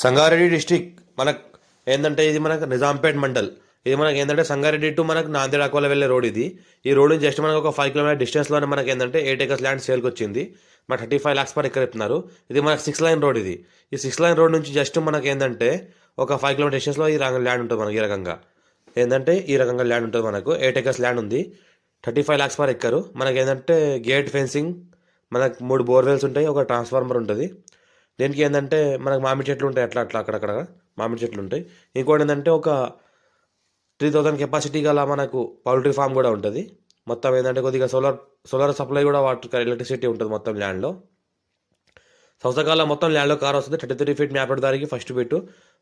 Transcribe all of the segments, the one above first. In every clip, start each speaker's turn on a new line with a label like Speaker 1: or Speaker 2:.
Speaker 1: Sangareddy district మనకు ఏంటంటే ఇది మనకు నిజాంపేట్ మండల్. ఇది మనకి ఏంటంటే సంగారెడ్డి టు మనకు నాందేడ్ అకోలా వెళ్ళే రోడ్ ఇది. ఈ రోడ్ నుంచి జస్ట్ మనకు ఒక 5 కిలోమీటర్ డిస్టెన్స్లోనే మనకి ఏంటంటే 8 acres ల్యాండ్ సేల్కి వచ్చింది. మన 35 lakhs per acre చెప్తున్నారు. ఇది మనకు 6 lane రోడ్ ఇది. ఈ 6 lane రోడ్ నుంచి జస్ట్ మనకి ఏంటంటే ఒక 5 కిలోమీటర్ డిస్టెన్స్లో ఈ ల్యాండ్ ఉంటుంది మనకి. ఈ రకంగా ఏంటంటే ఈ రకంగా ల్యాండ్ ఉంటుంది మనకు. 8 acres ల్యాండ్ ఉంది. 35 lakhs per acre. మనకి ఏంటంటే గేట్ ఫెన్సింగ్, మనకు 3 బోర్వెల్స్ ఉంటాయి, ఒక ట్రాన్స్ఫార్మర్ ఉంటుంది. దీనికి ఏంటంటే మనకు మామిడి చెట్లు ఉంటాయి, అట్లా అట్లా అక్కడక్కడ మామిడి చెట్లు ఉంటాయి. ఇంకోటి ఏంటంటే ఒక 3000 కెపాసిటీ గల మనకు పౌల్ట్రీ ఫామ్ కూడా ఉంటుంది. మొత్తం ఏంటంటే కొద్దిగా సోలార్ సప్లై కూడా వాటర్ ఎలక్ట్రిసిటీ ఉంటుంది మొత్తం ల్యాండ్లో. సంవత్సరకాలం మొత్తం ల్యాండ్లో కార్ వస్తుంది. 33 feet మ్యాప్ రోడ్ దారికి ఫస్ట్ పెట్టు.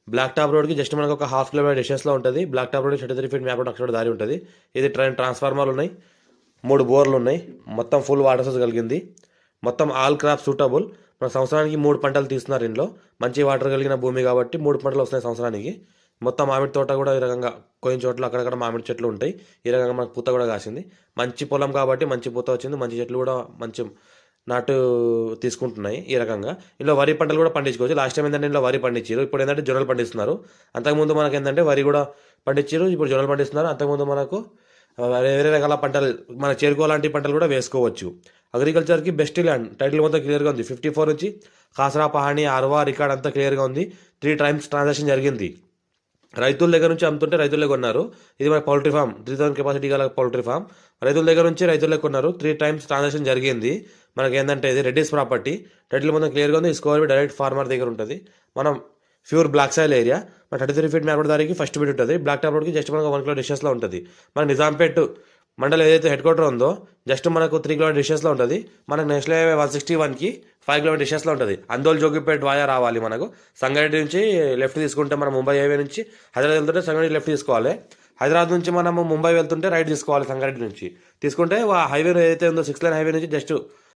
Speaker 1: బ్లాక్ టాప్ రోడ్కి జస్ట్ మనకు ఒక 1/2 kilometer డిస్టెన్స్లో ఉంటుంది. Black top road 33 feet map road అక్కడ దారి ఉంటుంది. ఇది ట్రాన్స్ఫార్మర్లు ఉన్నాయి, 3 బోర్లు ఉన్నాయి, మొత్తం ఫుల్ వాటర్ సోర్స్ కలిగింది. మొత్తం ఆల్ క్రాప్ సూటబుల్. మన సంవత్సరానికి 3 పంటలు తీస్తున్నారు ఇంట్లో. మంచి వాటర్ కలిగిన భూమి కాబట్టి 3 పంటలు వస్తున్నాయి సంవత్సరానికి. మొత్తం మామిడి తోట కూడా ఈ రకంగా కొన్ని చోట్ల అక్కడక్కడ మామిడి చెట్లు ఉంటాయి. ఈ రకంగా మనకు పూత కూడా కాసింది. మంచి పొలం కాబట్టి మంచి పూత వచ్చింది. మంచి చెట్లు కూడా మంచి నాటు తీసుకుంటున్నాయి. ఈ రకంగా ఇందులో వరి పంటలు కూడా పండించుకోవచ్చు. లాస్ట్ టైం ఏంటంటే ఇందులో వరి పండించారు, ఇప్పుడు ఏంటంటే జొన్నలు పండిస్తున్నారు. అంతకుముందు మనకి ఏంటంటే వరి కూడా పండించారు, ఇప్పుడు జొన్నలు పండిస్తున్నారు. అంతకుముందు మనకు వేరే రకాల పంటలు, మన చెరుకు లాంటి పంటలు కూడా వేసుకోవచ్చు. అగ్రికల్చర్కి బెస్ట్ ల్యాండ్. టైటిల్ మొత్తం క్లియర్గా ఉంది. 54 నుంచి కాసరా, పహాణి, ఆర్వా రికార్డ్ అంతా క్లియర్గా ఉంది. 3 times ట్రాన్సాక్షన్ జరిగింది. రైతుల దగ్గర నుంచి అమ్ముతుంటే రైతులే కొన్నారు. ఇది మన పౌల్ట్రీ ఫామ్, 3000 కెపాసిటీ గల పౌల్ట్రీ ఫామ్. రైతుల దగ్గర నుంచి రైతులే కొన్నారు. 3 times ట్రాన్సాక్షన్ జరిగింది. మనకి ఏంటంటే ఇది రెడ్డిస్ ప్రాపర్టీ. టైటిల్ మొత్తం క్లియర్గా ఉంది. స్కోర్ డైరెక్ట్ ఫార్మర్ దగ్గర ఉంటుంది. మనం ప్యూర్ బ్లాక్ సాయిల్ ఏరియా. మన 33 feet మ్యాప్ రోడ్ దారికి ఫస్ట్ బిట్ ఉంటుంది. బ్లాక్ టాప్ రోడ్కి జస్ట్ మనకు 1 kilometer డిస్టెన్స్లో ఉంటుంది. మన నిజాంపేట్ మండలం ఏదైతే హెడ్ క్వార్టర్ ఉందో జస్ట్ మనకు 3 kilometer డిస్టెన్స్లో ఉంటుంది. మనకు నేషనల్ హైవే 161కి 5 kilometer డిస్టెన్స్లో ఉంటుంది. అందోల్ జోగిపేట్ వాయా రావాలి. మనకు సంగారెడ్డి నుంచి లెఫ్ట్ తీసుకుంటే మనం ముంబై హైవే నుంచి హైదరాబాద్ వెళ్తుంటే సంగారెడ్డి లెఫ్ట్ తీసుకోవాలి. హైదరాబాద్ నుంచి మనము ముంబై వెళ్తుంటే రైట్ తీసుకోవాలి. సంగారెడ్డి నుంచి తీసుకుంటే హైవే ఏదైతే ఉందో 6 lane హైవే నుంచి జస్ట్